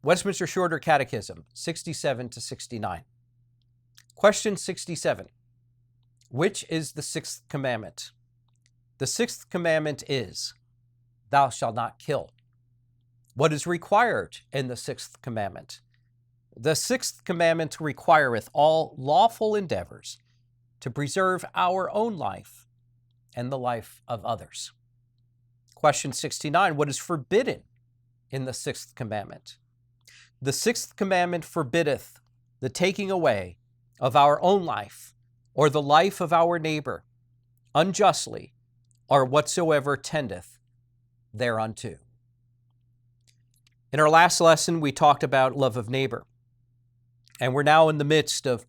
Westminster Shorter Catechism, 67 to 69. Question 67. Which is the sixth commandment? The sixth commandment is, thou shalt not kill. What is required in the sixth commandment? The sixth commandment requireth all lawful endeavors to preserve our own life and the life of others. Question 69. What is forbidden in the sixth commandment? The sixth commandment forbiddeth the taking away of our own life or the life of our neighbor unjustly, or whatsoever tendeth thereunto. In our last lesson, we talked about love of neighbor, and we're now in the midst of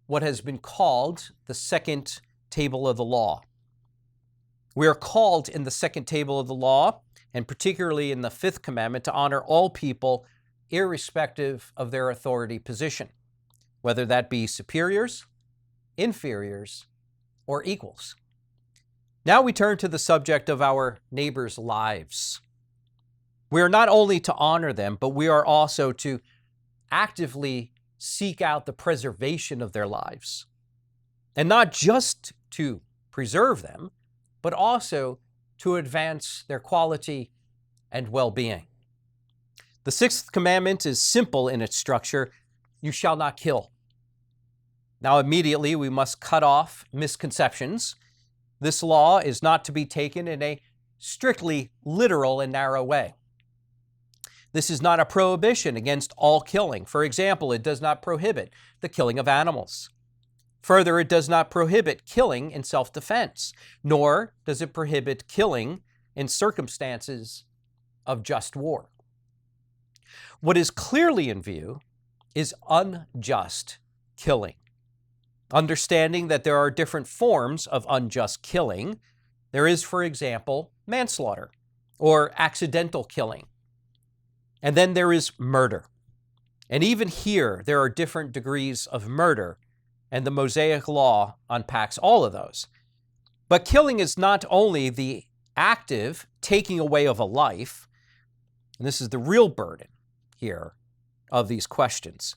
what has been called the second table of the law. We are called in the second table of the law, and particularly in the fifth commandment, to honor all people irrespective of their authority position, whether that be superiors, inferiors, or equals. Now we turn to the subject of our neighbors' lives. We are not only to honor them, but we are also to actively seek out the preservation of their lives. And not just to preserve them, but also to advance their quality and well-being. The sixth commandment is simple in its structure: you shall not kill. Now immediately we must cut off misconceptions. This law is not to be taken in a strictly literal and narrow way. This is not a prohibition against all killing. For example, it does not prohibit the killing of animals. Further, it does not prohibit killing in self-defense, nor does it prohibit killing in circumstances of just war. What is clearly in view is unjust killing. Understanding that there are different forms of unjust killing. There is, for example, manslaughter or accidental killing. And then there is murder. And even here, there are different degrees of murder, and the Mosaic Law unpacks all of those. But killing is not only the active taking away of a life, and this is the real burden here of these questions,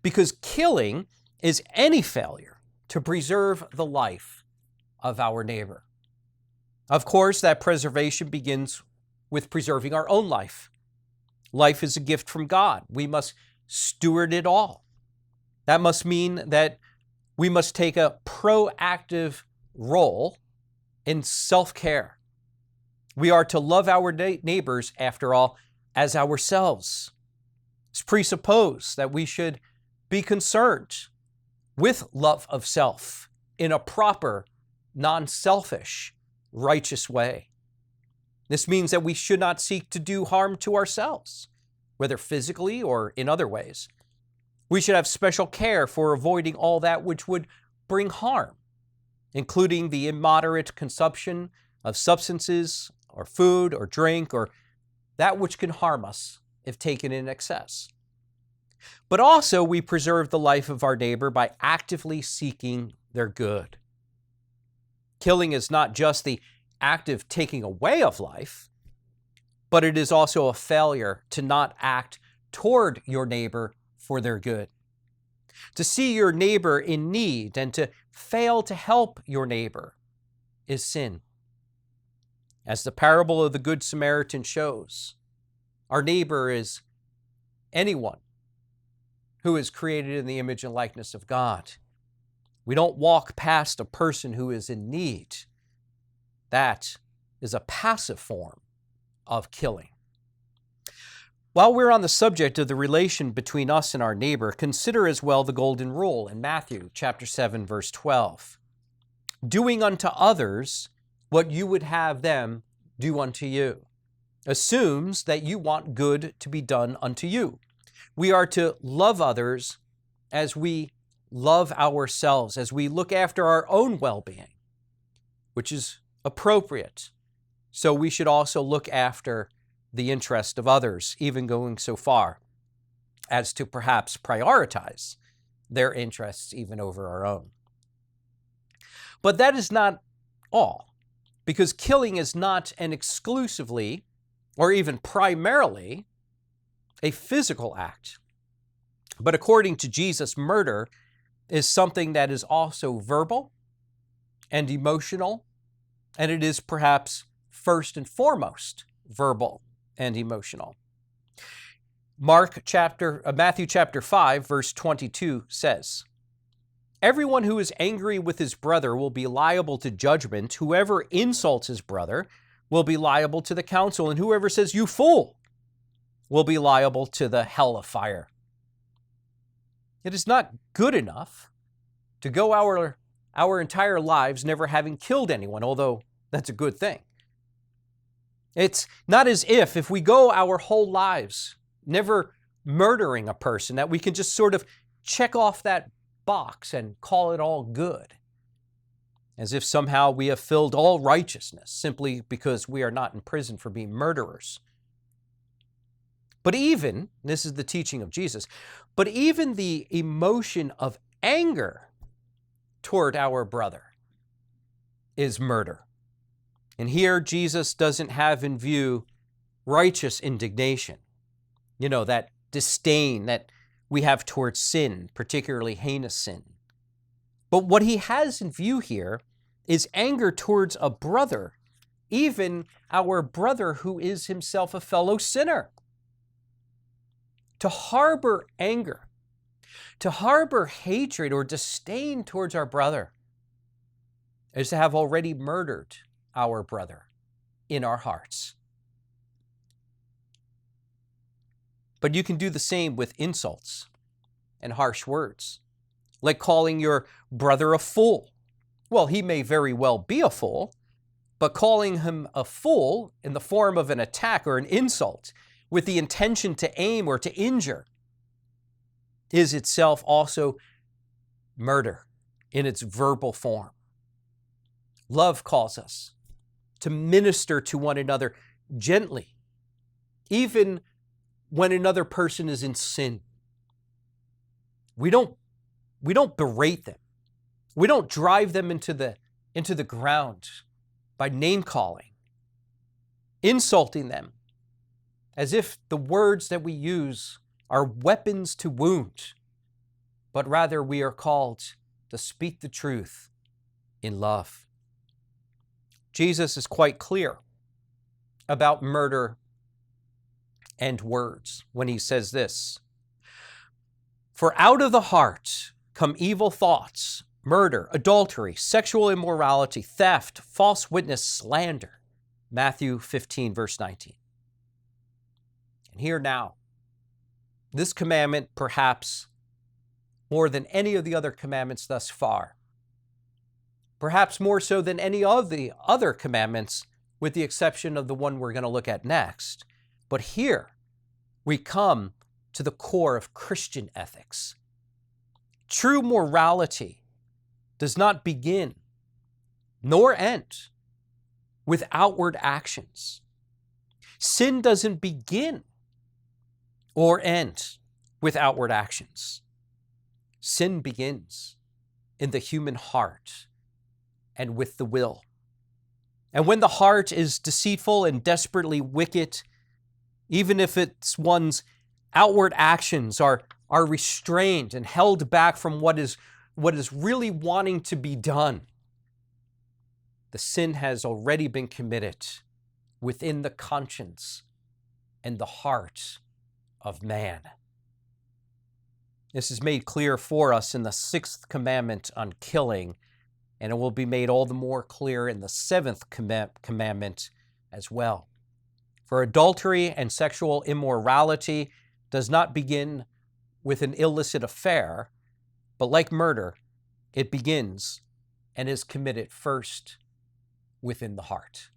because killing is any failure to preserve the life of our neighbor. Of course, that preservation begins with preserving our own life. Life is a gift from God. We must steward it all. That must mean that we must take a proactive role in self-care. We are to love our neighbors, after all, as ourselves. This presupposes that we should be concerned with love of self in a proper, non-selfish, righteous way. This means that we should not seek to do harm to ourselves, whether physically or in other ways. We should have special care for avoiding all that which would bring harm, including the immoderate consumption of substances or food or drink, or that which can harm us if taken in excess. But also we preserve the life of our neighbor by actively seeking their good. Killing is not just the active taking away of life, but it is also a failure to not act toward your neighbor for their good. To see your neighbor in need and to fail to help your neighbor is sin. As the parable of the Good Samaritan shows, our neighbor is anyone who is created in the image and likeness of God. We don't walk past a person who is in need. That is a passive form of killing. While we're on the subject of the relation between us and our neighbor, consider as well the golden rule in Matthew chapter 7, verse 12. Doing unto others what you would have them do unto you assumes that you want good to be done unto you. We are to love others as we love ourselves, as we look after our own well-being, which is appropriate. So we should also look after the interest of others, even going so far as to perhaps prioritize their interests even over our own. But that is not all, because killing is not an exclusively or even primarily a physical act. But according to Jesus, murder is something that is also verbal and emotional, and it is perhaps first and foremost verbal and emotional. Matthew chapter 5, verse 22 says, "Everyone who is angry with his brother will be liable to judgment. Whoever insults his brother will be liable to the council, and whoever says, 'You fool,' will be liable to the hell of fire." It is not good enough to go our entire lives never having killed anyone, although that's a good thing. It's not as if we go our whole lives never murdering a person, that we can just sort of check off that box and call it all good, as if somehow we have filled all righteousness simply because we are not in prison for being murderers. But even, this is the teaching of Jesus, but even the emotion of anger toward our brother is murder. And here Jesus doesn't have in view righteous indignation, that disdain that we have towards sin, particularly heinous sin. But what he has in view here is anger towards a brother, even our brother who is himself a fellow sinner. To harbor anger, to harbor hatred or disdain towards our brother, is to have already murdered our brother in our hearts. But you can do the same with insults and harsh words, like calling your brother a fool. Well, he may very well be a fool, but calling him a fool in the form of an attack or an insult with the intention to aim or to injure is itself also murder in its verbal form. Love calls us to minister to one another gently, even when another person is in sin. We don't berate them. We don't drive them into the ground by name calling, insulting them, as if the words that we use are weapons to wound, but rather we are called to speak the truth in love. Jesus is quite clear about murder and words when he says this, "For out of the heart come evil thoughts, murder, adultery, sexual immorality, theft, false witness, slander." Matthew 15, verse 19. And here now, this commandment, perhaps more than any of the other commandments thus far, perhaps more so than any of the other commandments, with the exception of the one we're going to look at next. But here we come to the core of Christian ethics. True morality does not begin nor end with outward actions. Sin doesn't begin or end with outward actions. Sin begins in the human heart and with the will. And when the heart is deceitful and desperately wicked, even if it's one's outward actions are restrained and held back from what is really wanting to be done, the sin has already been committed within the conscience and the heart of man. This is made clear for us in the 6th commandment on killing, and it will be made all the more clear in the 7th commandment as well. For adultery and sexual immorality does not begin with an illicit affair, but like murder, it begins and is committed first within the heart.